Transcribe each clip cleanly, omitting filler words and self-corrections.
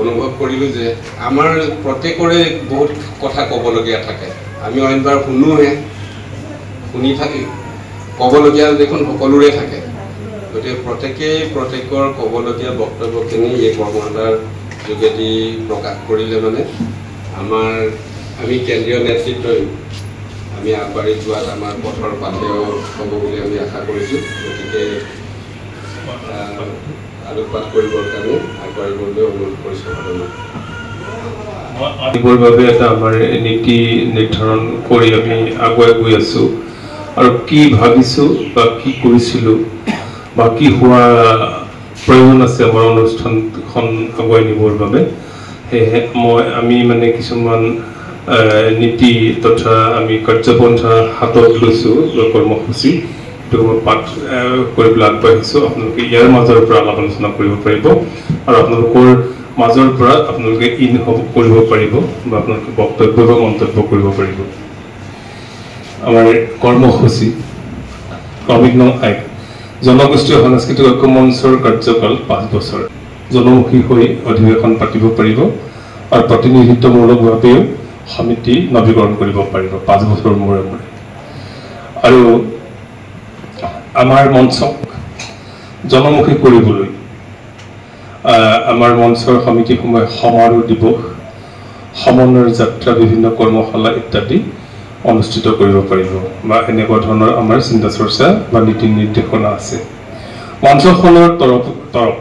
অনুভৱ কৰিলোঁ যে আমাৰ প্ৰত্যেকৰে বহুত কথা ক'বলগীয়া থাকে। আমি অইনবাৰ শুনোহে, শুনি থাকি ক'বলগীয়া দেখোন সকলোৰে থাকে। গতিকে প্ৰত্যেকৰ ক'বলগীয়া বক্তব্যখিনি এই কৰ্মশালাৰ যোগেদি প্ৰকাশ কৰিলে মানে আমি কেন্দ্ৰীয় নেতৃত্বই আমি আগবাঢ়ি যোৱাত আমাৰ পথৰ পাথেয় হ'ব বুলি আমি আশা কৰিছোঁ। গতিকে আলোকপাত কৰিবৰ কাৰণে আগবাঢ়িবলৈ অনুৰোধ কৰিছোঁ। আদিবৰ বাবে এটা আমাৰ নীতি নিৰ্ধাৰণ কৰি আমি আগুৱাই গৈ আছোঁ আৰু কি ভাবিছোঁ বা কি কৰিছিলোঁ বা কি হোৱা প্ৰয়োজন আছে আমাৰ অনুষ্ঠানখন আগুৱাই নিবৰ বাবে। সেয়েহে আমি মানে কিছুমান নীতি তথা আমি কাৰ্যপন্থা হাতত লৈছোঁ কৰ্মসূচী, সেইটো মই পাঠ কৰিবলৈ আগবাঢ়িছোঁ। আপোনালোকে ইয়াৰ মাজৰ পৰা আলাপ আলোচনা কৰিব পাৰিব আৰু আপোনালোকৰ মাজৰ পৰা আপোনালোকে কৰিব পাৰিব বা আপোনালোকে বক্তব্য বা মন্তব্য কৰিব পাৰিব। আমাৰ কৰ্মসূচী ক্ৰমিক নং 1 জনগোষ্ঠীয় সাংস্কৃতিক ঐক্য মঞ্চৰ কাৰ্যকাল 5 বছৰ। জনমুখী হৈ অধিৱেশন পাতিব পাৰিব আৰু প্ৰতিনিধিত্বমূলকভাৱেও সমিতি নৱীকৰণ কৰিব পাৰিব 5 বছৰ মূৰে মূৰে। আৰু আমাৰ মঞ্চক জনমুখী কৰিবলৈ আমাৰ মঞ্চৰ সমিতিসমূহে সমাৰোহ দিৱস, সমন্বয়ৰ যাত্ৰা, বিভিন্ন কৰ্মশালা ইত্যাদি অনুষ্ঠিত কৰিব পাৰিব বা এনেকুৱা ধৰণৰ আমাৰ চিন্তা চৰ্চা বা নীতি নিৰ্দেশনা আছে। মঞ্চখনৰ তৰফ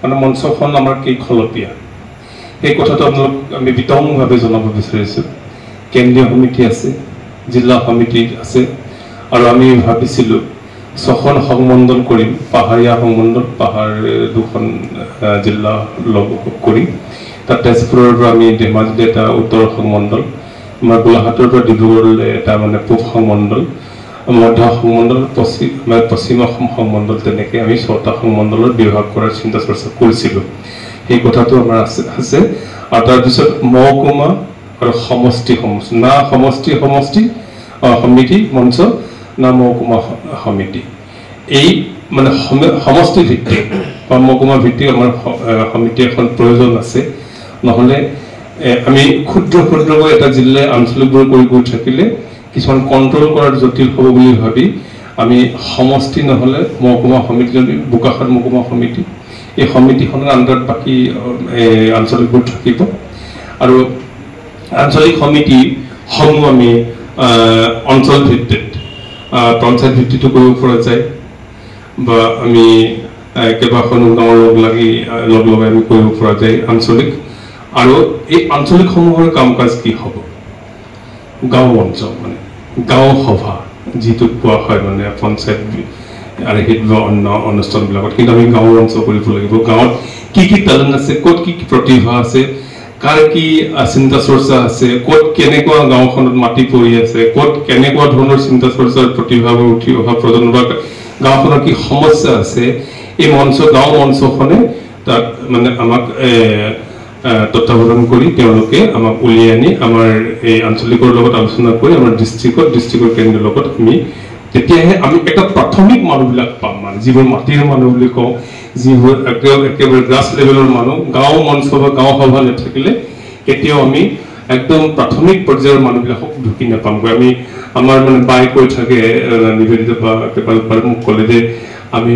মানে মঞ্চখন আমাৰ কেইখলপীয়া সেই কথাটো আমি বিতংভাৱে জনাব বিচাৰিছোঁ। কেন্দ্ৰীয় সমিতি আছে, জিলা সমিতি আছে আৰু আমি ভাবিছিলোঁ 6খন সংমণ্ডল কৰিম, পাহাৰীয়া সংমণ্ডল, পাহাৰ 2খন জিলা লগ কৰি। তাত তেজপুৰৰ পৰা আমি ধেমাজিত এটা উত্তৰ সংমণ্ডল, আমাৰ গোলাঘাটৰ পৰা ডিব্ৰুগড়লৈ এটা মানে পূব সংমণ্ডল, মধ্য সংমণ্ডল, পশ্চিম অসম সংমণ্ডল, তেনেকৈ আমি 6টা সংমণ্ডলত বিভাগ কৰাৰ চিন্তা চৰ্চা কৰিছিলোঁ। সেই কথাটো আমাৰ আছে। আৰু তাৰপিছত মহকুমা আৰু সমষ্টি না সমষ্টি সমিতি মঞ্চ না মহকুমা সমিতি, এই মানে সমষ্টি ভিত্তিক বা মহকুমা ভিত্তিক আমাৰ সমিতি এখন প্ৰয়োজন আছে। নহ'লে আমি ক্ষুদ্ৰকৈ এটা জিলাই আঞ্চলিকবোৰ কৰি গৈ থাকিলে কিছুমান কণ্ট্ৰল কৰাৰ জটিল হ'ব বুলি ভাবি আমি সমষ্টি নহ'লে মহকুমা সমিতি, যদি বোকাখাত মহকুমা সমিতি, এই সমিতিখনৰ আণ্ডাৰত বাকী আঞ্চলিকবোৰ থাকিব। আৰু আঞ্চলিক সমিতিসমূহ আমি অঞ্চল ভিত্তিত পঞ্চায়ত ভিত্তিতো কৰিব পৰা যায় বা আমি কেইবাখনো গাঁৱৰ লগ লগাই আমি কৰিব পৰা যায় আঞ্চলিক। আৰু এই আঞ্চলিকসমূহৰ কাম কাজ কি হ'ব? গাঁও মঞ্চ মানে গাঁও সভা যিটো কোৱা হয় মানে পঞ্চায়ত আৰ্হিত বা অন্য অনুষ্ঠানবিলাকত, কিন্তু আমি গাঁও মঞ্চ কৰিব লাগিব। গাঁৱত কি টেলেণ্ট আছে, ক'ত কি প্ৰতিভা আছে, কাৰ কি চিন্তা চৰ্চা আছে, ক'ত কেনেকুৱা গাঁওখনত মাটি পৰি আছে, ক'ত কেনেকুৱা ধৰণৰ চিন্তা চৰ্চাৰ প্ৰতিভাবোৰ উঠি অহা প্ৰজন্ম বা গাঁওখনৰ কি সমস্যা আছে, এই গাঁও মঞ্চখনে তাত মানে আমাক তত্ত্বাৱধান কৰি তেওঁলোকে আমাক উলিয়াই আনি আমাৰ এই আঞ্চলিকৰ লগত আলোচনা কৰি আমাৰ ডিষ্ট্ৰিক্টৰ কেন্দ্ৰৰ লগত তেতিয়াহে আমি এটা প্ৰাথমিক মানুহবিলাক পাম, মানে যিবোৰ মাটিৰ মানুহ বুলি কওঁ, যিবোৰ একেবাৰে গ্ৰাছ লেভেলৰ মানুহ। গাঁও মঞ্চ বা গাঁও সভা নাথাকিলে কেতিয়াও আমি একদম প্ৰাথমিক পৰ্যায়ৰ মানুহবিলাকক ঢুকি নাপামগৈ। আমাৰ মানে বাই কৈ থাকে নিবেদিত বা কেইবাবাৰ মোক ক'লে যে আমি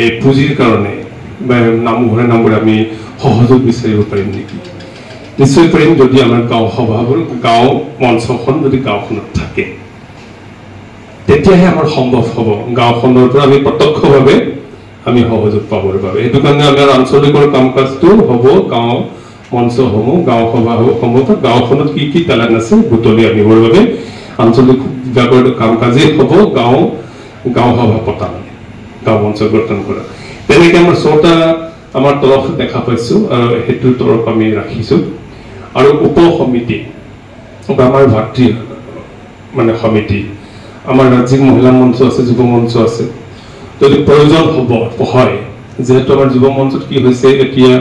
এই পুঁজিৰ কাৰণে বা নামঘৰে আমি সহযোগ বিচাৰিব পাৰিম নেকি? নিশ্চয় পাৰিম, যদি আমাৰ গাঁও সভাবোৰ, গাঁও মঞ্চখন যদি গাঁওখনত থাকে তেতিয়াহে আমাৰ সম্ভৱ হ'ব গাঁওখনৰ পৰা আমি প্ৰত্যক্ষভাৱে আমি সহযোগ পাবৰ বাবে। সেইটো কাৰণে আমাৰ আঞ্চলিকৰ কাম কাজটো হ'ব গাঁও মঞ্চসমূহ, গাঁও সভাসমূহ, গাঁওখনত কি টেলেণ্ট আছে বুটলি আনিবৰ বাবে আঞ্চলিক বিভাগৰ কাম কাজেই হ'ব গাঁও সভা পতা, মানে গাঁও মঞ্চ গঠন কৰা। তেনেকৈ আমাৰ 6টা আমাৰ তৰফ দেখা পাইছোঁ আৰু সেইটো তৰফ আমি ৰাখিছোঁ। আৰু উপ সমিতি বা আমাৰ ভাতৃ মানে সমিতি, আমাৰ ৰাজ্যিক মহিলা মঞ্চ আছে, যুৱ মঞ্চ আছে। যদি প্ৰয়োজন হয়, যিহেতু আমাৰ যুৱ মঞ্চত কি হৈছে, এতিয়া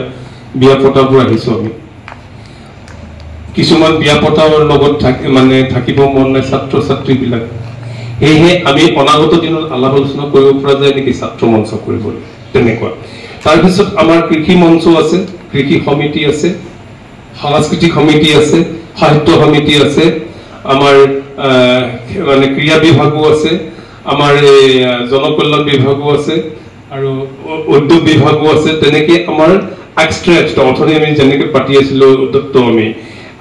বিয়া পতাবোৰ আহিছোঁ আমি, কিছুমান বিয়া পতাৰ লগত থাকিব মন নাই ছাত্ৰ ছাত্ৰীবিলাক, সেয়েহে আমি অনাগত দিনত আলাপ আলোচনা কৰিব পৰা যায় নেকি ছাত্ৰ মঞ্চ কৰিবলৈ, তেনেকুৱা। তাৰপিছত আমাৰ কৃষি মঞ্চ আছে, কৃষি সমিতি আছে, সাংস্কৃতিক সমিতি আছে, সাহিত্য সমিতি আছে, আমাৰ মানে ক্ৰীড়া বিভাগো আছে, আমাৰ জনকল্যাণ বিভাগো আছে আৰু উদ্যোগ বিভাগো আছে। তেনেকে আমাৰ এক্সট্ৰা অথনি আমি যেনেকে পাতি আছিলো উদ্যোগটো আমি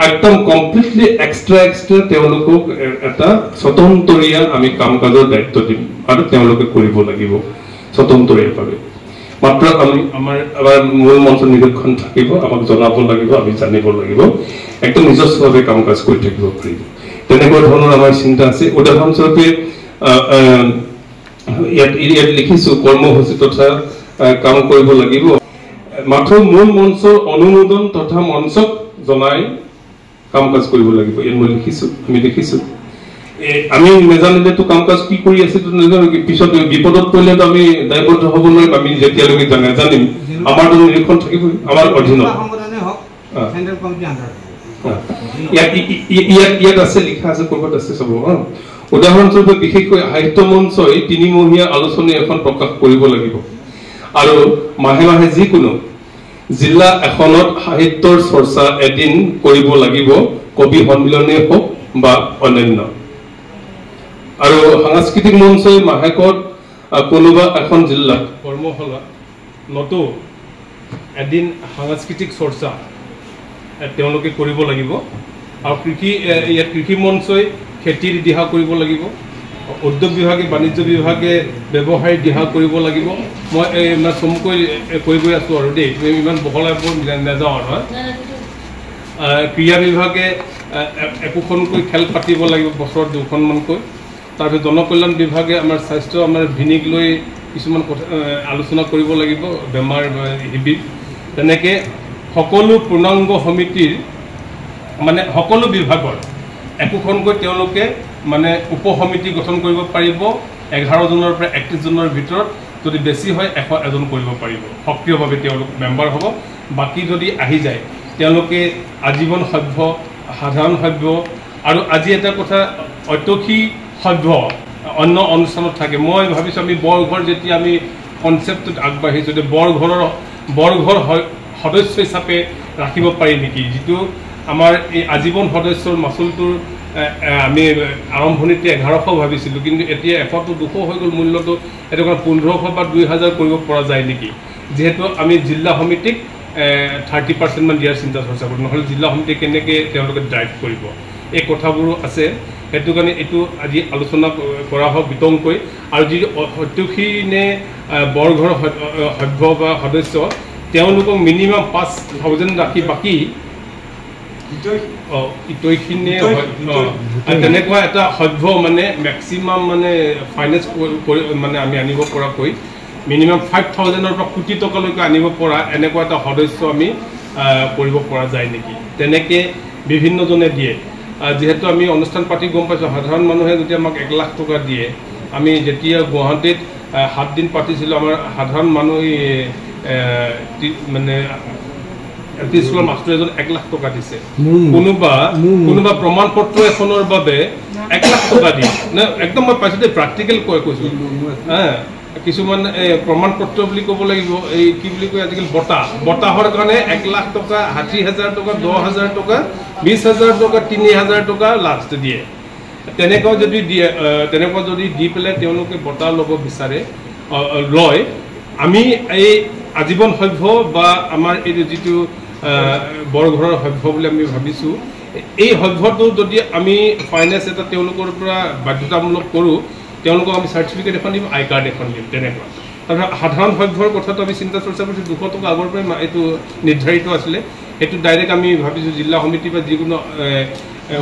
একদম কমপ্লিটলি এক্সট্ৰা তেওঁলোকক এটা স্বতন্ত্ৰীয়া আমি কাম কাজৰ দায়িত্ব দিম আৰু তেওঁলোকে কৰিব লাগিব স্বতন্ত্ৰীয়ভাৱে। মাত্ৰ আমি আমাৰ মূল মঞ্চ নিৰীক্ষণ থাকিব, আমাক জনাব লাগিব, আমি জানিব লাগিব, একদম নিজস্বভাৱে কাম কাজ কৰি থাকিব পাৰিব। তেনেকুৱা ধৰণৰ আমাৰ চিন্তা আছে। উদাহৰণস্বৰূপে ইয়াত লিখিছো কৰ্মসূচী তথা কাম কৰিব লাগিব, মাত্ৰ মূল মঞ্চৰ অনুমোদন তথা মঞ্চক জনাই কাম কাজ কৰিব লাগিব। ইয়াত মই লিখিছো, আমি দেখিছো আমি নেজানিলেতো কাম কাজ কি কৰি আছে নাজানো, পিছত বিপদত পৰিলেতো আমি দায়বদ্ধ হ'ব নোৱাৰিম। আমি যেতিয়ালৈকে নাজানিম আমাৰতো নিৰীক্ষণ থাকিবই আমাৰ অধীনত। ইয়াত আছে, লিখা আছে, ক'ৰবাত আছে চাব। উদাহৰণস্বৰূপে বিশেষকৈ সাহিত্য মঞ্চই 3 মহীয়া আলোচনী এখন প্ৰকাশ কৰিব লাগিব আৰু মাহে মাহে যিকোনো জিলা এখনত সাহিত্যৰ চৰ্চা এদিন কৰিব লাগিব, কবি সন্মিলনেই হওক বা অন্যান্য। আৰু সাংস্কৃতিক মঞ্চই মাহেকত কোনোবা এখন জিলাত কৰ্মশালা নতো এদিন সাংস্কৃতিক চৰ্চা তেওঁলোকে কৰিব লাগিব। আৰু ইয়াত কৃষি মঞ্চই খেতিৰ দিহা কৰিব লাগিব, উদ্যোগ বিভাগে বাণিজ্য বিভাগে ব্যৱসায়িক দিহা কৰিব লাগিব। মই চমুকৈ কৈ গৈ আছোঁ আৰু দেই, ইমান বহলাই নাযাওঁ আৰু নহয়। ক্ৰীড়া বিভাগে একোখনকৈ খেল পাতিব লাগিব, বছৰত 2খনমানকৈ। তাৰপিছত জনকল্যাণ বিভাগে আমাৰ স্বাস্থ্য আমাৰ ভিনিক লৈ কিছুমান কথা আলোচনা কৰিব লাগিব, বেমাৰ শিবিৰ। তেনেকৈ সকলো পূৰ্ণাংগ সমিতিৰ মানে সকলো বিভাগৰ একোখনকৈ তেওঁলোকে মানে উপসমিতি গঠন কৰিব পাৰিব। 11 জনৰ পৰা 31 জনৰ ভিতৰত, যদি বেছি হয় 101জন কৰিব পাৰিব, সক্ৰিয়ভাৱে তেওঁলোক মেম্বাৰ হ'ব। বাকী যদি আহি যায় তেওঁলোকে আজীৱন সভ্য, সাধাৰণ সভ্য আৰু আজি এটা কথা ঐতসী সভ্য অন্য অনুষ্ঠানত থাকে। মই ভাবিছোঁ আমি বৰঘৰ যেতিয়া আমি কনচেপ্টটোত আগবাঢ়িছোঁ যে বৰঘৰ সদস্য হিচাপে ৰাখিব পাৰি নেকি, যিটো আমাৰ এই আজীৱন সদস্যৰ মাচুলটোৰ আমি আৰম্ভণিতে 1100 ভাবিছিলোঁ, কিন্তু এতিয়া 100টো 200 হৈ গ'ল মূল্যটো। সেইটো কাৰণে 1500 বা 2000 কৰিব পৰা যায় নেকি, যিহেতু আমি জিলা সমিতিক 30% মান দিয়াৰ চিন্তা চৰ্চা কৰোঁ। নহ'লে জিলা সমিতি কেনেকৈ তেওঁলোকে ড্ৰাইভ কৰিব, এই কথাবোৰো আছে। সেইটো কাৰণে এইটো আজি আলোচনা কৰা হওক বিতংকৈ। আৰু যি সত্যসী নে বৰঘৰ সভ্য বা সদস্য, তেওঁলোকক মিনিমাম 5000 ৰাখি বাকী ইটোইখিনিয়ে তেনেকুৱা এটা সভ্য মানে মেক্সিমাম মানে ফাইনেন্স মানে আমি আনিব পৰাকৈ মিনিমাম 5000ৰ পৰা কোটি টকালৈকে আনিব পৰা এনেকুৱা এটা সদস্য আমি কৰিব পৰা যায় নেকি। তেনেকৈ বিভিন্নজনে দিয়ে। যিহেতু আমি অনুষ্ঠান পাতি গম পাইছোঁ, সাধাৰণ মানুহে যদি আমাক 1 লাখ টকা দিয়ে, আমি যেতিয়া গুৱাহাটীত 7 দিন পাতিছিলোঁ, আমাৰ সাধাৰণ মানুহ মানে স্কুলৰ মাষ্টৰ এজন 1 লাখ টকা দিছে। কোনোবা প্ৰমাণ পত্ৰ এখনৰ বাবে 1 লাখ টকা দিয়ে নে, একদম মই পাইছোঁ দেই, প্ৰেক্টিকেল কৈছোঁ। কিছুমান প্ৰমাণ পত্ৰ বুলি ক'ব লাগিব, এই কি বুলি কয় আজিকালি বতাহৰ কাৰণে 1 লাখ টকা, 60,000 টকা, 10,000 টকা, 20,000 টকা, 3,000 টকা লাষ্ট দিয়ে। তেনেকুৱা যদি দি পেলাই তেওঁলোকে বঁটা ল'ব বিচাৰে লয়, আমি এই আজীৱন সভ্য বা আমাৰ এই যিটো বৰঘৰৰ সভ্য বুলি আমি ভাবিছোঁ, এই সভ্যটো যদি আমি ফাইনেন্স এটা তেওঁলোকৰ পৰা বাধ্যতামূলক কৰোঁ, তেওঁলোকক আমি চাৰ্টিফিকেট এখন দিম, আই কাৰ্ড এখন দিম। তেনেকুৱা তাৰপিছত সাধাৰণ সভ্যৰ কথাটো আমি চিন্তা চৰ্চা কৰিছোঁ। 200 টকা আগৰ পৰাই এইটো নিৰ্ধাৰিত আছিলে। সেইটো ডাইৰেক্ট আমি ভাবিছোঁ জিলা সমিতি বা যিকোনো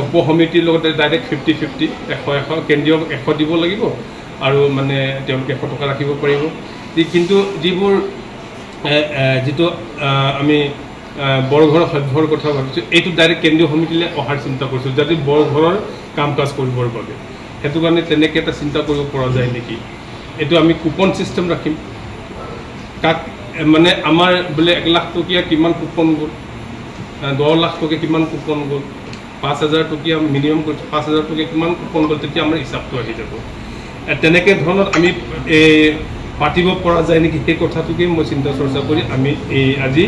উপসমিতিৰ লগতে ডাইৰেক্ট 50-50, 100 কেন্দ্ৰীয় 100 দিব লাগিব আৰু মানে তেওঁলোকে 100 টকা ৰাখিব পাৰিব। কিন্তু যিটো আমি বৰঘৰৰ সভ্যৰ কথা ভাবিছোঁ, এইটো ডাইৰেক্ট কেন্দ্ৰীয় সমিতিলৈ অহাৰ চিন্তা কৰিছোঁ, যাতে বৰঘৰৰ কাম কাজ কৰিবৰ বাবে। সেইটো কাৰণে তেনেকৈ এটা চিন্তা কৰিব পৰা যায় নেকি। এইটো আমি কুপন ছিষ্টেম ৰাখিম। কাক মানে আমাৰ বোলে 1 লাখ টকীয়া কিমান কুপন গ'ল, 10 লাখ টকীয়া কিমান কুপন গ'ল, 5000 টকীয়া মিনিমাম 5000 টকীয়া কিমান কুপন গ'ল, তেতিয়া আমাৰ হিচাপটো আহি যাব। তেনেকৈ ধৰণৰ আমি পাতিব পৰা যায় নেকি, সেই কথাটোকে মই চিন্তা চৰ্চা কৰি আমি আজি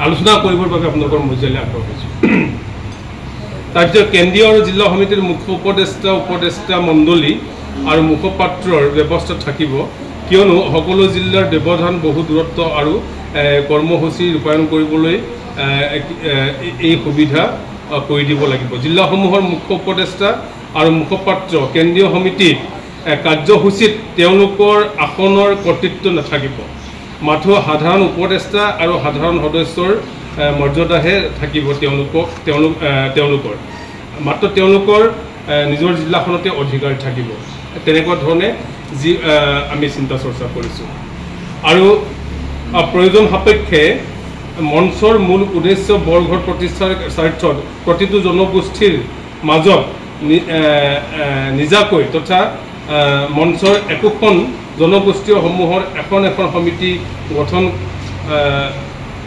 আলোচনা কৰিবৰ বাবে আপোনালোকৰ মজিয়ালৈ আগ্ৰহ কৰিছোঁ। তাৰপিছত কেন্দ্ৰীয় আৰু জিলা সমিতিৰ মুখ্য উপদেষ্টা মণ্ডলী আৰু মুখপাত্ৰৰ ব্যৱস্থা থাকিব, কিয়নো সকলো জিলাৰ ব্যৱধান বহু দূৰত্ব আৰু কৰ্মসূচী ৰূপায়ণ কৰিবলৈ এই সুবিধা কৰি দিব লাগিব। জিলাসমূহৰ মুখ্য উপদেষ্টা আৰু মুখপাত্ৰ কেন্দ্ৰীয় সমিতিৰ কাৰ্যসূচীত তেওঁলোকৰ আসনৰ কৰ্তৃত্ব নাথাকিব, মাথো সাধাৰণ উপদেষ্টা আৰু সাধাৰণ সদস্যৰ মৰ্যাদাহে থাকিব তেওঁলোকৰ মাত্ৰ তেওঁলোকৰ নিজৰ জিলাখনতে অধিকাৰ থাকিব। তেনেকুৱা ধৰণে যি আমি চিন্তা চৰ্চা কৰিছোঁ। আৰু প্ৰয়োজন সাপেক্ষে মঞ্চৰ মূল উদ্দেশ্য বৰঘৰ প্ৰতিষ্ঠাৰ স্বাৰ্থত প্ৰতিটো জনগোষ্ঠীৰ মাজত নিজাকৈ তথা মঞ্চৰ একোখন জনগোষ্ঠীয়সমূহৰ এখন সমিতি গঠন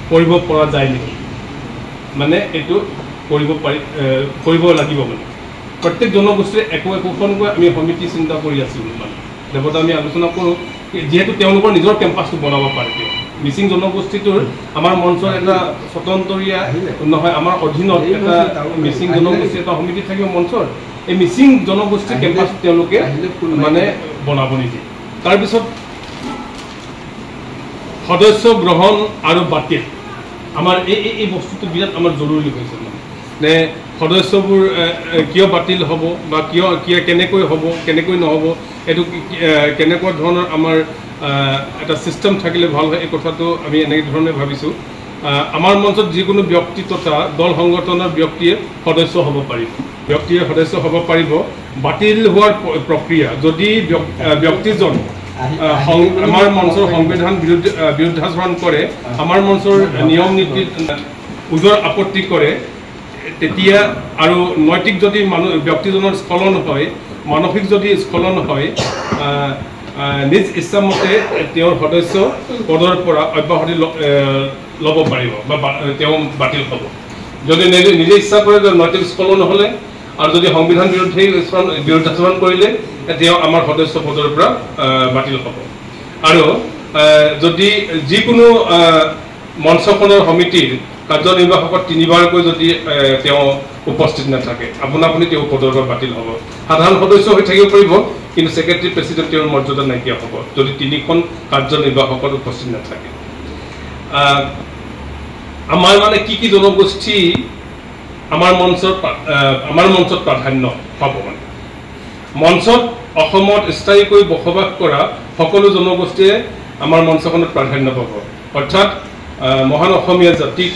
কৰিব পৰা যায় নেকি, মানে এইটো কৰিব লাগিব। মানে প্ৰত্যেক জনগোষ্ঠীৰ একোখনকৈ আমি সমিতি চিন্তা কৰি আছিলোঁ। মানে দেৱতা আমি আলোচনা কৰোঁ, যিহেতু তেওঁলোকৰ নিজৰ কেম্পাছটো বনাব পাৰে। মিচিং জনগোষ্ঠীটোৰ আমাৰ মঞ্চৰ এটা স্বতন্ত্ৰীয়া নহয়, আমাৰ অধীনত এটা মিচিং জনগোষ্ঠীৰ এটা সমিতি থাকিব মঞ্চৰ। এই মিচিং জনগোষ্ঠীৰ কেম্পাছ তেওঁলোকে মানে বনাব নিদিয়ে। তাৰপিছত সদস্য গ্ৰহণ আৰু বাতিল, আমাৰ এই বস্তুটো বিৰাট আমাৰ জৰুৰী হৈছে। মানে সদস্যবোৰ কিয় বাতিল হ'ব বা কেনেকৈ হ'ব কেনেকৈ নহ'ব, এইটো কেনেকুৱা ধৰণৰ আমাৰ এটা ছিষ্টেম থাকিলে ভাল হয়, এই কথাটো আমি এনেকৈ ধৰণে ভাবিছোঁ। আমাৰ মঞ্চত যিকোনো ব্যক্তি তথা দল সংগঠনৰ ব্যক্তিয়ে সদস্য হ'ব পাৰিব। বাতিল হোৱাৰ প্ৰক্ৰিয়া যদি ব্যক্তিজন আমাৰ মঞ্চৰ সংবিধান বিৰুদ্ধাচৰণ কৰে, আমাৰ মঞ্চৰ নিয়ম নীতিত ওজৰ আপত্তি কৰে, তেতিয়া আৰু নৈতিক যদি ব্যক্তিজনৰ স্খলন হয়, মানসিক যদি স্খলন হয়, নিজ ইচ্ছামতে তেওঁৰ সদস্য পদৰ পৰা অব্যাহতি ল'ব পাৰিব বা তেওঁ বাতিল হ'ব। যদি নিজে ইচ্ছা কৰে নৈতিক স্খলন হ'লে আৰু যদি সংবিধান বিৰুদ্ধাচৰণ কৰিলে তেওঁ আমাৰ সদস্য পদৰ পৰা বাতিল হ'ব। আৰু যদি যিকোনো মঞ্চখনৰ সমিতিৰ কাৰ্যনিৰ্বাহকত 3বাৰকৈ যদি তেওঁ উপস্থিত নাথাকে, আপুনি তেওঁ পদৰ পৰা বাতিল হ'ব। সাধাৰণ সদস্য হৈ থাকিব পাৰিব, কিন্তু ছেক্ৰেটাৰী প্ৰেচিডেণ্ট তেওঁৰ মৰ্যাদা নাইকিয়া হ'ব যদি 3খন কাৰ্যনিৰ্বাহকত উপস্থিত নাথাকে। আমাৰ মানে কি জনগোষ্ঠী আমাৰ মঞ্চত প্ৰাধান্য পাব। মানে মঞ্চত অসমত স্থায়ীকৈ বসবাস কৰা সকলো জনগোষ্ঠীয়ে আমাৰ মঞ্চখনত প্ৰাধান্য পাব। অৰ্থাৎ মহান অসমীয়া জাতিক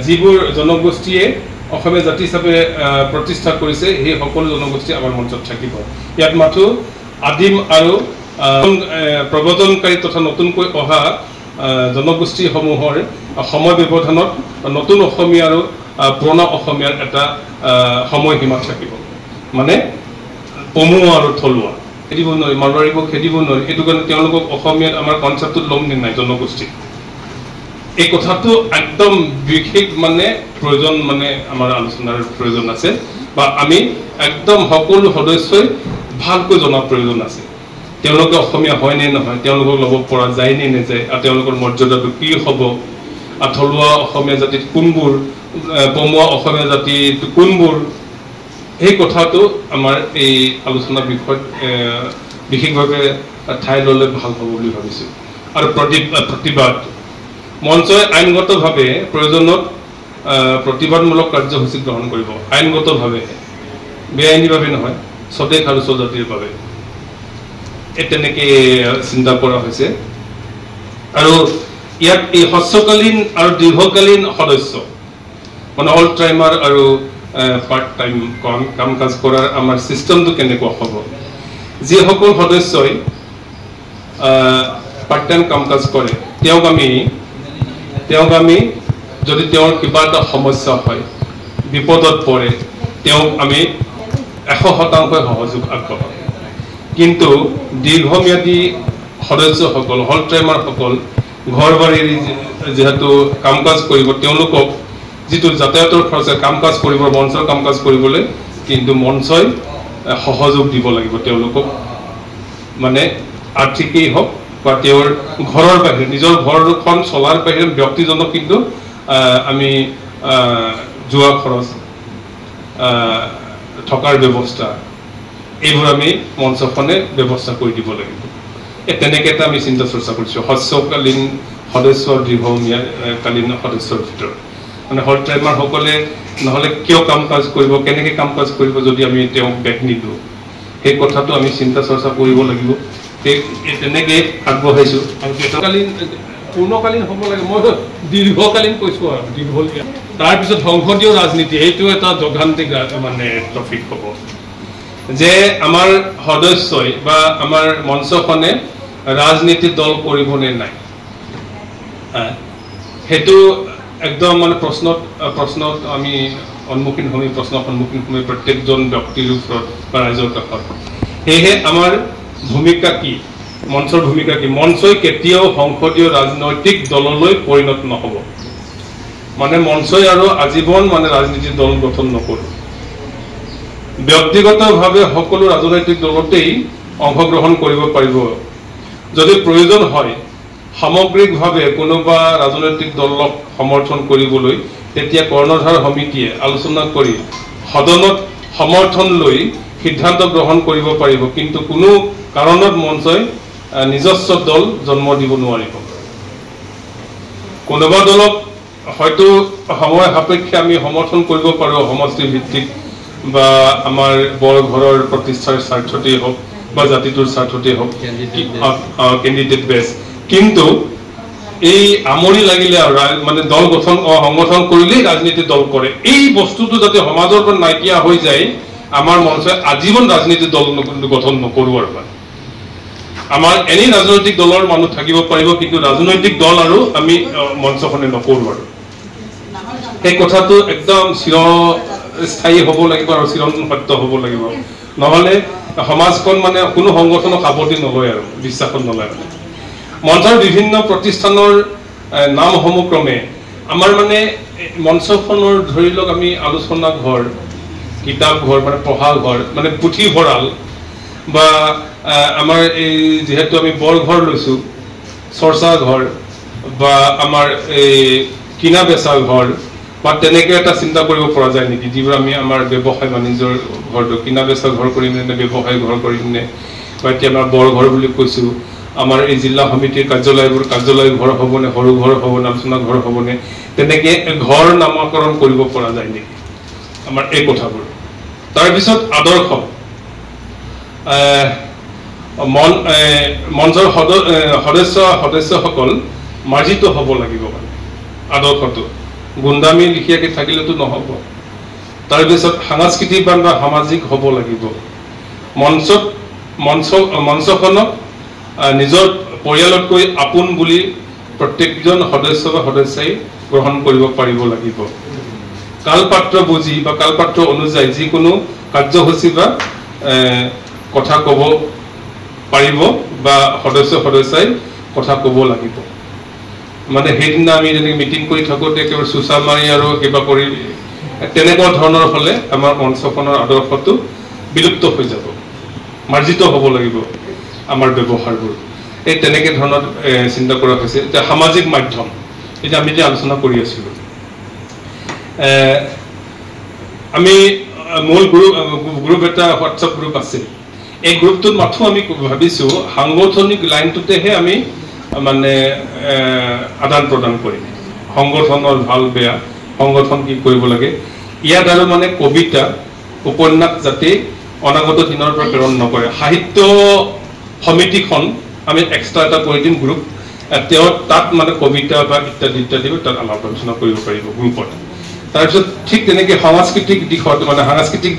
যিবোৰ জনগোষ্ঠীয়ে অসমীয়া জাতি হিচাপে প্ৰতিষ্ঠা কৰিছে, সেই সকলো জনগোষ্ঠী আমাৰ মঞ্চত থাকিব। ইয়াত মাথো আদিম আৰু প্ৰব্ৰজনকাৰী তথা নতুনকৈ অহা জনগোষ্ঠীসমূহৰ সময় ব্যৱধানত নতুন অসমীয়া আৰু পুৰণা অসমীয়াৰ এটা সময়সীমা থাকিব। মানে পমুৱা আৰু থলুৱা খেদিব নোৱাৰি, মাৰোৱাৰীক খেদিব নোৱাৰি। সেইটো কাৰণে তেওঁলোকক অসমীয়াত আমাৰ কনচেপ্টটোত ল'ম নে নাই জনগোষ্ঠী, এই কথাটো একদম বিশেষ মানে প্ৰয়োজন, মানে আমাৰ আলোচনাৰ প্ৰয়োজন আছে বা আমি একদম সকলো সদস্যই ভালকৈ জনাৰ প্ৰয়োজন আছে। তেওঁলোকে অসমীয়া হয় নে নহয়, তেওঁলোকক ল'ব পৰা যায় নে নাযায়, আৰু তেওঁলোকৰ মৰ্যাদাটো কি হ'ব, আৰু থলুৱা অসমীয়া জাতিত কোনবোৰ, পমুৱা অসমীয়া জাতিত কোনবোৰ, এই কথাটো আমাৰ এই আলোচনাৰ বিষয়ত বিশেষভাৱে ঠাই ল'লে ভাল হ'ব বুলি ভাবিছোঁ। আৰু প্ৰতিবাদ মঞ্চই আইনগতভাৱে প্ৰয়োজনত প্ৰতিবাদমূলক কাৰ্যসূচী গ্ৰহণ কৰিব, আইনগতভাৱে, বেআইনীভাৱে নহয়, স্বদেশ আৰু স্বজাতিৰ বাবে। তেনেকৈ চিন্তা কৰা হৈছে। আৰু ইয়াত এই হ্ৰস্বকালীন আৰু দীৰ্ঘকালীন সদস্য মানে অল টাইমাৰ আৰু পাৰ্ট টাইম কাম কাজ কৰাৰ আমাৰ ছিষ্টেমটো কেনেকুৱা হ'ব। যিসকল সদস্যই পাৰ্ট টাইম কাম কাজ কৰে, তেওঁক আমি যদি তেওঁৰ কিবা এটা সমস্যা হয়, বিপদত পৰে, তেওঁক আমি 100% সহযোগ আগবঢ়াম। কিন্তু দীৰ্ঘম্যাদী সদস্যসকল, হল টাইমাৰসকল ঘৰ বাৰীৰ যিহেতু কাম কাজ কৰিব, তেওঁলোকক যিটো যাতায়াতৰ খৰচ কাম কাজ কৰিব, মঞ্চৰ কাম কাজ কৰিবলৈ, কিন্তু মঞ্চই সহযোগ দিব লাগিব তেওঁলোকক, মানে আৰ্থিকেই হওক বা তেওঁৰ ঘৰৰ বাহিৰে নিজৰ ঘৰখন চলাৰ বাহিৰে ব্যক্তিজনক কিন্তু আমি যোৱা খৰচ থকাৰ ব্যৱস্থা এইবোৰ আমি মঞ্চখনে ব্যৱস্থা কৰি দিব লাগিব তেনেকৈ এটা আমি চিন্তা চৰ্চা কৰিছোঁ হ্ৰস্বকালীন সদস্য দীৰ্ঘম্যাদকালীন সদস্যৰ ভিতৰত মানে হল টাইমাৰসকলে নহ'লে কিয় কাম কাজ কৰিব কেনেকৈ কাম কাজ কৰিব যদি আমি তেওঁক বেক নিদিওঁ সেই কথাটো আমি চিন্তা চৰ্চা কৰিব লাগিব সেই তেনেকৈ আগবঢ়াইছোঁ আৰু দীৰ্ঘকালীন পূৰ্ণকালীন হ'ব লাগে মই দীৰ্ঘকালীন কৈছোঁ আৰু দীঘলীয়া তাৰপিছত সংসদীয় ৰাজনীতি এইটো এটা যৌগান্তিক মানে টপিক হ'ব যে আমাৰ সদস্যই বা আমাৰ মঞ্চখনে ৰাজনীতি দল কৰিবনে নাই সেইটো একদম মানে প্ৰশ্নত আমি সন্মুখীন হ'ম প্ৰশ্নৰ সন্মুখীন হ'ম প্ৰত্যেকজন ব্যক্তিৰ ওপৰত বা ৰাইজৰ কাষত সেয়েহে আমাৰ ভূমিকা কি মঞ্চৰ ভূমিকা কি মঞ্চই কেতিয়াও সংসদীয় ৰাজনৈতিক দললৈ পৰিণত নহ'ব মানে মঞ্চই আৰু আজীৱন মানে ৰাজনীতিৰ দল গঠন নকৰোঁ ব্যক্তিগতভাৱে সকলো ৰাজনৈতিক দলতেই অংশগ্ৰহণ কৰিব পাৰিব যদি প্ৰয়োজন হয় সামগ্ৰিকভাৱে কোনোবা ৰাজনৈতিক দলক সমৰ্থন কৰিবলৈ তেতিয়া কৰ্ণধাৰ সমিতিয়ে আলোচনা কৰি সদনত সমৰ্থন লৈ সিদ্ধান্ত গ্ৰহণ কৰিব পাৰিব কিন্তু কোনো কাৰণত মঞ্চই নিজস্ব দল জন্ম দিব নোৱাৰিব কোনোবা দলক হয়তো সময় সাপেক্ষে আমি সমৰ্থন কৰিব পাৰোঁ সমষ্টি ভিত্তিক বা আমাৰ বৰঘৰৰ প্ৰতিষ্ঠাৰ স্বাৰ্থতেই হওক বা জাতিটোৰ স্বাৰ্থতেই হওক কেণ্ডিডেট বেছ কিন্তু এই আমনি লাগিলে আৰু মানে দল গঠন সংগঠন কৰিলেই ৰাজনীতি দল কৰে এই বস্তুটো যাতে সমাজৰ পৰা নাইকিয়া হৈ যায় আমাৰ মঞ্চই আজীৱন ৰাজনীতি দল গঠন নকৰোঁ আৰু আমাৰ এনে ৰাজনৈতিক দলৰ মানুহ থাকিব পাৰিব কিন্তু ৰাজনৈতিক দল আৰু আমি মঞ্চখনে নকৰোঁ আৰু এই কথাটো একদম চিৰস্থায়ী হ'ব লাগিব আৰু চিৰন্তন সত্য হ'ব লাগিব নহ'লে সমাজখন মানে কোনো সংগঠনক আৱদ্ধি নলয় আৰু বিশ্বাসত নলয় মঞ্চৰ বিভিন্ন প্ৰতিষ্ঠানৰ নামসমূহ ক্ৰমে আমাৰ মানে মঞ্চখনৰ ধৰি লওক আমি আলোচনা ঘৰ কিতাপ ঘৰ মানে পঢ়া ঘৰ মানে পুথিভঁৰাল বা আমাৰ এই যিহেতু আমি বৰঘৰ লৈছোঁ চৰ্চা ঘৰ বা আমাৰ এই কিনা বেচা ঘৰ বা তেনেকৈ এটা চিন্তা কৰিব পৰা যায় নেকি যিবোৰ আমি আমাৰ ব্যৱসায় বাণিজ্যৰ ঘৰটো কিনা বেচা ঘৰ কৰিম নে ব্যৱসায় ঘৰ কৰিম নে বা এতিয়া আমাৰ বৰঘৰ বুলি কৈছোঁ আমাৰ এই জিলা সমিতিৰ কাৰ্যালয়বোৰ কাৰ্যালয় ঘৰ হ'বনে সৰু ঘৰ হ'বনে আলোচনা ঘৰ হ'বনে তেনেকৈ ঘৰ নামাকৰণ কৰিব পৰা যায় নেকি আমাৰ এই কথাবোৰ তাৰপিছত আদৰ্শ মঞ্চৰ সদস্যসকল মাৰ্জিত হ'ব লাগিব মানে আদৰ্শটো গুণ্ডামী লিখিয়াকৈ থাকিলেতো নহ'ব তাৰপিছত সাংস্কৃতিকবান বা সামাজিক হ'ব লাগিব মঞ্চখনক নিজৰ পৰিয়ালতকৈ আপোন বুলি প্ৰত্যেকজন সদস্য বা সদস্যই গ্ৰহণ কৰিব পাৰিব লাগিব কালপাত্ৰ বুজি বা কালপাত্ৰ অনুযায়ী যিকোনো কাৰ্যসূচী বা কথা ক'ব পাৰিব বা সদস্যই কথা ক'ব লাগিব মানে সেইদিনা আমি যেনেকৈ মিটিং কৰি থাকোঁতে একেবাৰে চোচা মাৰি আৰু কিবা কৰি তেনেকুৱা ধৰণৰ হ'লে আমাৰ মঞ্চখনৰ আদৰ্শটো বিলুপ্ত হৈ যাব মাৰ্জিত হ'ব লাগিব আমাৰ ব্যৱহাৰবোৰ এই তেনেকৈ ধৰণৰ চিন্তা কৰা হৈছে এতিয়া সামাজিক মাধ্যম এতিয়া আমি যে আলোচনা কৰি আছিলোঁ আমি মূল গ্ৰুপ এটা হোৱাটছআপ গ্ৰুপ আছিল এই গ্ৰুপটোত মাথো আমি ভাবিছোঁ সাংগঠনিক লাইনটোতেহে আমি মানে আদান প্ৰদান কৰিম সংগঠনৰ ভাল বেয়া সংগঠন কি কৰিব লাগে ইয়াত আৰু মানে কবিতা উপন্যাস যাতে অনাগত দিনৰ পৰা প্ৰেৰণ নকৰে সাহিত্য সমিতিখন আমি এক্সট্ৰা এটা কৰি দিম গ্ৰুপ তেওঁ তাত মানে কবিতা বা ইত্যাদি তাত আলাপ আলোচনা কৰিব পাৰিব গ্ৰুপত তাৰপিছত ঠিক তেনেকৈ সাংস্কৃতিক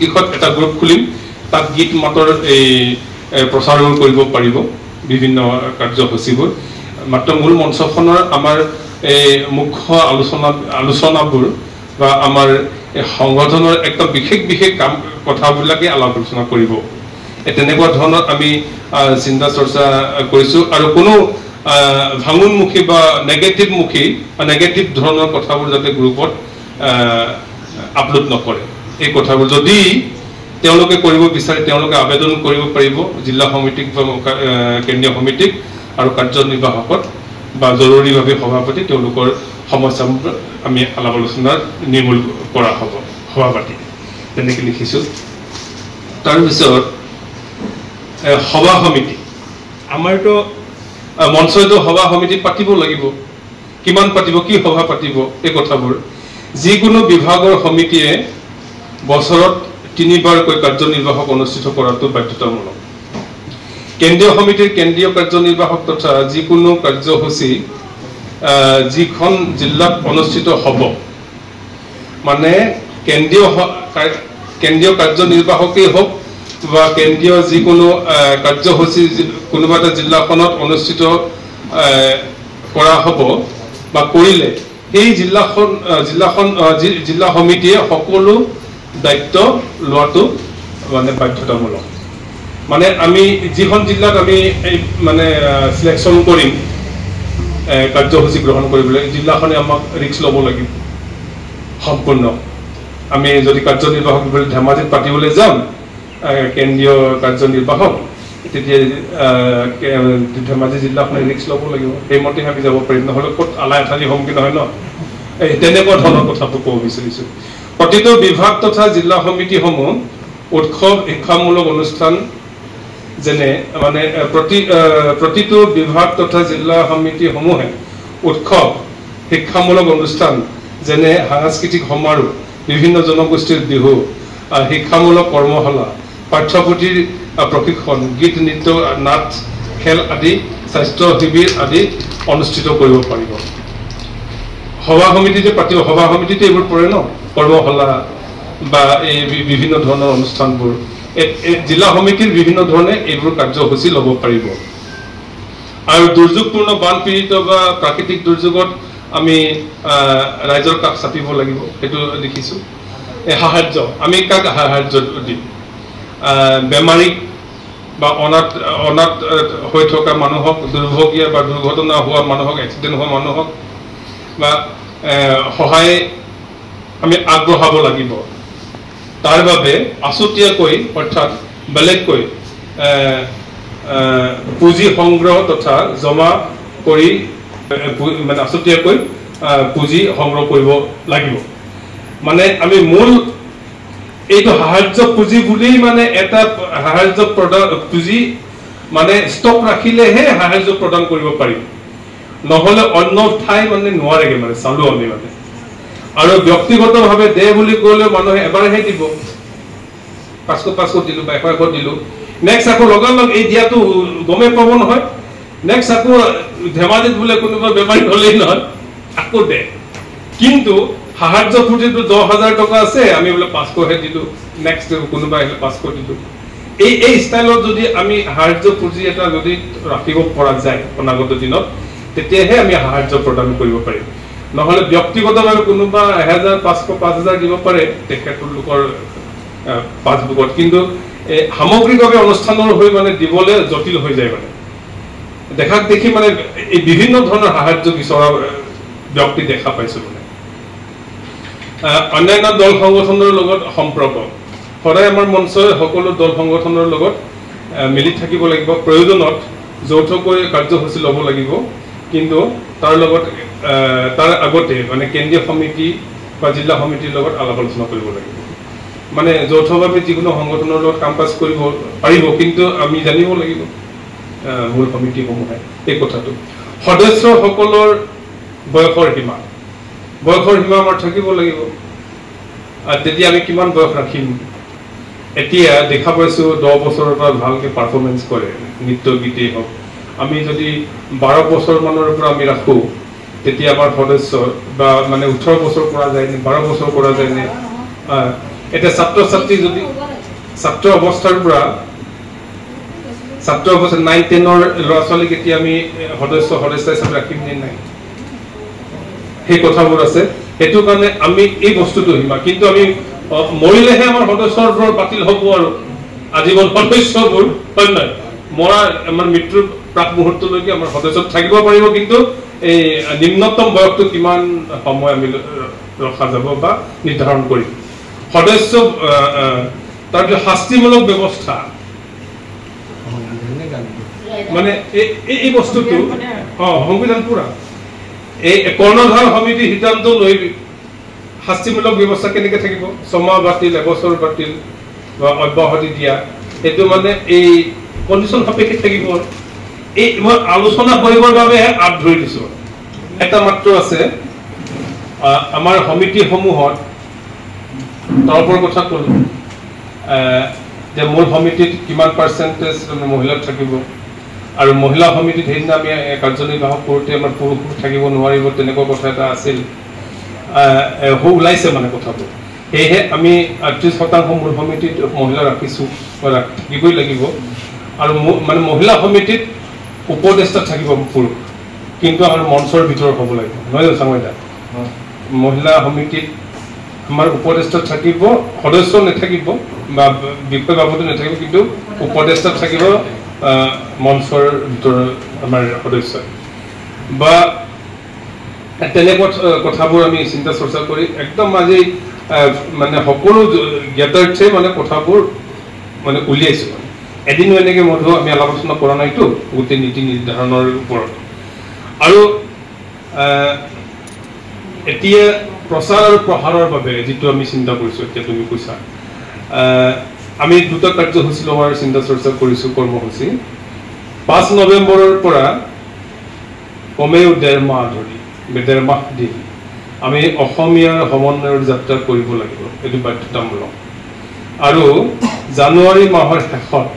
দিশত এটা গ্ৰুপ খুলিম তাত গীত মাতৰ এই প্ৰচাৰো কৰিব পাৰিব বিভিন্ন কাৰ্যসূচীবোৰ মাত্ৰ মূল মঞ্চখনৰ আমাৰ এই মুখ্য আলোচনাবোৰ বা আমাৰ এই সংগঠনৰ একদম বিশেষ কাম কথাবিলাকে আলাপ আলোচনা কৰিব তেনেকুৱা ধৰণৰ আমি চিন্তা চৰ্চা কৰিছোঁ আৰু কোনো ভাঙোনমুখী বা নেগেটিভ ধৰণৰ কথাবোৰ যাতে গ্ৰুপত আপলোড নকৰে এই কথাবোৰ যদি তেওঁলোকে কৰিব বিচাৰে তেওঁলোকে আবেদন কৰিব পাৰিব জিলা সমিতিক বা কেন্দ্ৰীয় সমিতিক আৰু কাৰ্যনিৰ্বাহকত বা জৰুৰীভাৱে সভাপতি তেওঁলোকৰ সমস্যাবোৰ আমি আলাপ আলোচনাৰ নিৰ্মূল কৰা হ'ব সভাপতি তেনেকৈ লিখিছোঁ। তাৰপিছত সভা সমিতি আমাৰতো মঞ্চইতো সভা সমিতি পাতিব লাগিব, কিমান পাতিব, কি সভা পাতিব, এই কথাবোৰ যিকোনো বিভাগৰ সমিতিয়ে বছৰত 3 বাৰকৈ কাৰ্যনিৰ্বাহক অনুষ্ঠিত কৰাটো বাধ্যতামূলক। কেন্দ্ৰীয় সমিতিৰ কেন্দ্ৰীয় কাৰ্যনিৰ্বাহক তথা যিকোনো কাৰ্যসূচী যিখন জিলাত অনুষ্ঠিত হ'ব, মানে কেন্দ্ৰীয় কাৰ্যনিৰ্বাহকেই হওক বা কেন্দ্ৰীয় যিকোনো কাৰ্যসূচী কোনোবা এটা জিলাখনত অনুষ্ঠিত কৰা হ'ব বা কৰিলে সেই জিলা সমিতিয়ে সকলো দায়িত্ব লোৱাটো মানে বাধ্যতামূলক। মানে আমি যিখন জিলাত আমি মানে সিলেকশ্যন কৰিম কাৰ্যসূচী গ্ৰহণ কৰিবলৈ, জিলাখনে আমাক ৰিস্ক ল'ব লাগিব সম্পূৰ্ণ। আমি যদি কাৰ্যনিৰ্বাহক ধেমাজিত পাতিবলৈ যাম কেন্দ্ৰীয় কাৰ্যনিৰ্বাহক, তেতিয়া ধেমাজি জিলাখনে ৰিস্ক ল'ব লাগিব, সেইমতে আমি যাব পাৰিম, নহ'লে ক'ত আলাই আঠালি হ'ম কি নহয় ন। তেনেকুৱা ধৰণৰ কথাবোৰ ক'ব বিচাৰিছোঁ। প্ৰতিটো বিভাগ তথা জিলা সমিতিসমূহ উৎসৱ শিক্ষামূলক অনুষ্ঠান যেনে মানে প্ৰতিটো বিভাগ তথা জিলা সমিতিসমূহে উৎসৱ শিক্ষামূলক অনুষ্ঠান যেনে সাংস্কৃতিক সমাৰোহ, বিভিন্ন জনগোষ্ঠীৰ বিহু, শিক্ষামূলক কৰ্মশালা, পাঠ্যপুথিৰ প্ৰশিক্ষণ, গীত নৃত্য নাট খেল আদি, স্বাস্থ্য শিবিৰ আদি অনুষ্ঠিত কৰিব পাৰিব। সভা সমিতিতে পাতিব, সভা সমিতিতে এইবোৰ পৰে ন, কৰ্মশালা বা এই বিভিন্ন ধৰণৰ অনুষ্ঠানবোৰ জিলা সমিতিৰ বিভিন্ন ধৰণে এইবোৰ কাৰ্যসূচী ল'ব পাৰিব। আৰু দুৰ্যোগপূৰ্ণ বানপীড়িত বা প্ৰাকৃতিক দুৰ্যোগত আমি ৰাইজৰ কাষ চাপিব লাগিব, সেইটো লিখিছোঁ। সাহায্য আমি কাক সাহায্য দিম? বেমাৰীক বা অনাথ হৈ থকা মানুহক, দুৰ্ভগীয়া বা দুৰ্ঘটনা হোৱা মানুহক, এক্সিডেণ্ট হোৱা মানুহক বা সহায় আমি আগবঢ়াব লাগিব। তাৰ বাবে আছুতীয়াকৈ অৰ্থাৎ বেলেগকৈ পুঁজি সংগ্ৰহ তথা জমা কৰি মানে আছুতীয়াকৈ পুঁজি সংগ্ৰহ কৰিব লাগিব। মানে আমি মূল এইটো সাহায্য পুঁজি বুলি মানে এটা সাহায্য প্ৰদান পুঁজি মানে ষ্টক ৰাখিলেহে সাহায্য প্ৰদান কৰিব পাৰিম, নহ'লে অন্য ঠাই মানে নোৱাৰেগে মানে চালো আমি মানে। আৰু ব্যক্তিগতভাৱে দে বুলি ক'লে মানুহে এবাৰহে দিব, 500 দিলোঁ বা 100 দিলোঁ, নেক্সট আকৌ লগালগ এই দিয়াটো গমেই পাব নহয়। নেক্সট আকৌ ধেমাজিত বোলে কোনোবা বেমাৰী হ'লেই নহয় আকৌ দে, কিন্তু সাহায্য পুঁজিটো 10,000 টকা আছে, আমি বোলে 500হে দিলোঁ, নেক্সট কোনোবা আহিলে 500 দিলোঁ। এই ষ্টাইলত যদি আমি সাহায্য পুঁজি এটা যদি ৰাখিব পৰা যায় অনাগত দিনত, তেতিয়াহে আমি সাহায্য প্ৰদান কৰিব পাৰিম। নহ'লে ব্যক্তিগতভাৱে কোনোবা 1,000, 500, 5,000 দিব পাৰে তেখেতলোকৰ পাছবুকত, কিন্তু সামগ্ৰিকভাৱে অনুষ্ঠানৰ হৈ মানে দিবলৈ জটিল হৈ যায়। মানে দেখাক দেখি মানে এই বিভিন্ন ধৰণৰ সাহায্য বিচৰা ব্যক্তি দেখা পাইছোঁ। মানে অন্যান্য দল সংগঠনৰ লগত সম্পৰ্ক সদায় আমাৰ মঞ্চই সকলো দল সংগঠনৰ লগত মিলি থাকিব লাগিব। প্ৰয়োজনত যৌথকৈ কাৰ্যসূচী ল'ব লাগিব, কিন্তু তাৰ লগত তাৰ আগতে মানে কেন্দ্ৰীয় সমিতি বা জিলা সমিতিৰ লগত আলাপ আলোচনা কৰিব লাগিব। মানে যৌথভাৱে যিকোনো সংগঠনৰ লগত কাম কাজ কৰিব পাৰিব, কিন্তু আমি জানিব লাগিব মূল সমিতিসমূহে এই কথাটো। সদস্যসকলৰ বয়সৰ সীমা আমাৰ থাকিব লাগিব। তেতিয়া আমি কিমান বয়স ৰাখিম? এতিয়া দেখা পাইছোঁ 10 বছৰৰ পৰা ভালকৈ পাৰফৰ্মেঞ্চ কৰে, নৃত্য গীতেই হওক। আমি যদি 12 বছৰমানৰ পৰা আমি ৰাখোঁ, তেতিয়া আমাৰ সদস্য বা মানে 18 বছৰ কৰা যায়নে, 12 বছৰ কৰা যায়নে? এতিয়া ছাত্ৰ ছাত্ৰী যদি ছাত্ৰ অৱস্থাৰ পৰা 9-10ৰ ল'ৰা ছোৱালীক এতিয়া আমি সদস্য হিচাপে ৰাখিম নে নাই, সেই কথাবোৰ আছে। সেইটো কাৰণে আমি এই বস্তুটো সীমা, কিন্তু আমি মৰিলেহে আমাৰ সদস্যৰ বাতিল হ'ব আৰু আজীৱন সদস্যবোৰ হয় নহয়, মৰা আমাৰ মৃত্যুৰ প্ৰাক মুহূৰ্তলৈকে আমাৰ সদস্য থাকিব পাৰিব, কিন্তু এই নিম্নতম বয়সটো কিমান সময় আমি ৰখা যাব বা নিৰ্ধাৰণ কৰিম। সদস্য তাৰপিছত শাস্তিমূলক ব্যৱস্থা মানে এই বস্তুটো সংবিধান পুৰা এই কৰ্ণধাৰ সমিতি সিদ্ধান্ত লৈ শাস্তিমূলক ব্যৱস্থা কেনেকৈ থাকিব, 6 মাহ বাতিল, 1 বছৰ বাতিল বা অব্যাহতি দিয়া, এইটো মানে এই কণ্ডিশ্যন সাপেক্ষে থাকিব। এই মই আলোচনা কৰিবৰ বাবে আঁত ধৰি দিছোঁ। এটা মাত্ৰ আছে আমাৰ সমিতিসমূহত তৰফৰ কথা ক'লোঁ যে মূল সমিতিত কিমান পাৰ্চেণ্টেজ মহিলা থাকিব, আৰু মহিলা সমিতিত সেইদিনা আমি কাৰ্যনিৰ্বাহক কৰোঁতে আমাৰ পুৰুষ থাকিব নোৱাৰিব, তেনেকুৱা কথা এটা আছিল, ওলাইছে মানে কথাবোৰ। সেয়েহে আমি 38% মূল সমিতিত মহিলা ৰাখিছোঁ বা থাকিবই লাগিব। আৰু মানে মহিলা সমিতিত উপদেষ্টা থাকিব পুৰুষ, কিন্তু আমাৰ মঞ্চৰ ভিতৰত হ'ব লাগিব, নহয় জানো চাংমাইদা? মহিলা সমিতিত আমাৰ উপদেষ্টা থাকিব, সদস্য নাথাকিব বা বিষয় বাবদো নাথাকিব, কিন্তু উপদেষ্টা থাকিব মঞ্চৰ ভিতৰৰ আমাৰ সদস্য। বা তেনেকুৱা কথাবোৰ আমি চিন্তা চৰ্চা কৰি একদম আজি মানে সকলো জ্ঞাতাৰ্থে মানে কথাবোৰ মানে উলিয়াইছোঁ। এদিনো এনেকৈ মধু আমি আলোচনা কৰা নাইতো গোটেই নীতি নিৰ্ধাৰণৰ ওপৰত। আৰু এতিয়া প্ৰচাৰ আৰু প্ৰসাৰৰ বাবে যিটো আমি চিন্তা কৰিছোঁ, এতিয়া তুমি কৈছা আমি 2টা কাৰ্যসূচী লোৱাৰ চিন্তা চৰ্চা কৰিছোঁ। কৰ্মসূচী 5 নৱেম্বৰৰ পৰা কমেও 1.5 মাহ ধৰি 1.5 মাহ দিন আমি অসমীয়াৰ সমন্বয়ৰ যাত্ৰা কৰিব লাগিব, এইটো বাধ্যতামূলক। আৰু জানুৱাৰী মাহৰ শেষত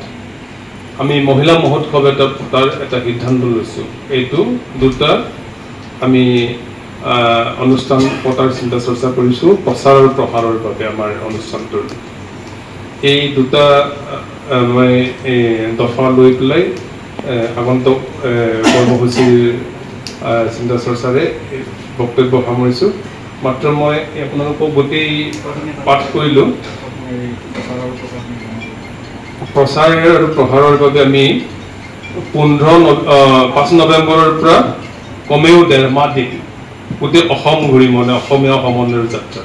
আমি মহিলা মহোৎসৱ এটা পতাৰ এটা সিদ্ধান্ত লৈছোঁ। এইটো 2টা আমি অনুষ্ঠান পতাৰ চিন্তা চৰ্চা কৰিছোঁ প্ৰচাৰ আৰু প্ৰসাৰৰ বাবে আমাৰ অনুষ্ঠানটোৰ। এই 2টা মই দফা লৈ পেলাই আগন্তুক কৰ্মসূচীৰ চিন্তা চৰ্চাৰে বক্তব্য সামৰিছোঁ। মাত্ৰ মই আপোনালোকক গোটেই পাঠ কৰিলোঁ। প্ৰচাৰ আৰু প্ৰসাৰৰ বাবে আমি 5 নৱেম্বৰৰ পৰা কমেও 1.5 মাহ দিন গোটেই অসম ঘূৰি মানে অসমীয়া সমন্বয়ৰ যাত্ৰা।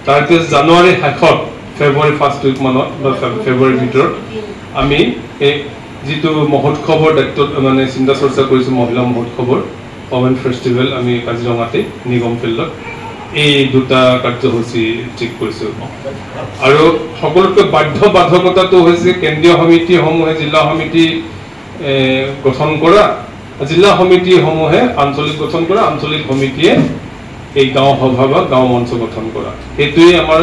তাৰপিছত জানুৱাৰীৰ শেষত ফেব্ৰুৱাৰী 1st উইক মানত বা ফেব্ৰুৱাৰীৰ ভিতৰত আমি এই যিটো মহোৎসৱৰ দায়িত্বত মানে চিন্তা চৰ্চা কৰিছোঁ, মহিলা মহোৎসৱৰ ওমেন ফেষ্টিভেল আমি কাজিৰঙাতে নিগম ফিল্ডত এই 2টা কাৰ্যসূচী ঠিক কৰিছোঁ। আৰু সকলোতকৈ বাধ্যবাধকতাটো হৈছে কেন্দ্ৰীয় সমিতিসমূহে জিলা সমিতি গঠন কৰা, জিলা সমিতিসমূহে আঞ্চলিক গঠন কৰা, আঞ্চলিক সমিতিয়ে এই গাঁও সভা বা গাঁও মঞ্চ গঠন কৰা। সেইটোৱেই আমাৰ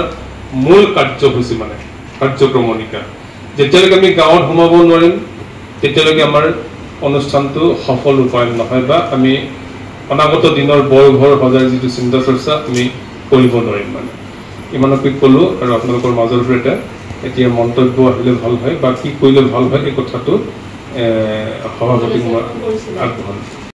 মূল কাৰ্যসূচী মানে কাৰ্যক্ৰমণিকা। যেতিয়ালৈকে আমি গাঁৱত সোমাব নোৱাৰিম তেতিয়ালৈকে আমাৰ অনুষ্ঠানটো সফল ৰূপায়ণ নহয়, বা আমি অনাগত দিনৰ বৰঘৰ সজাৰ যিটো চিন্তা চৰ্চা আমি কৰিব নোৱাৰিম। মানে ইমানকৈ ক'লোঁ। আৰু আপোনালোকৰ মাজৰ পৰা এতিয়া মন্তব্য আহিলে ভাল হয় বা কি কৰিলে ভাল হয় এই কথাটো সভাপতিক মই আগবঢ়াম।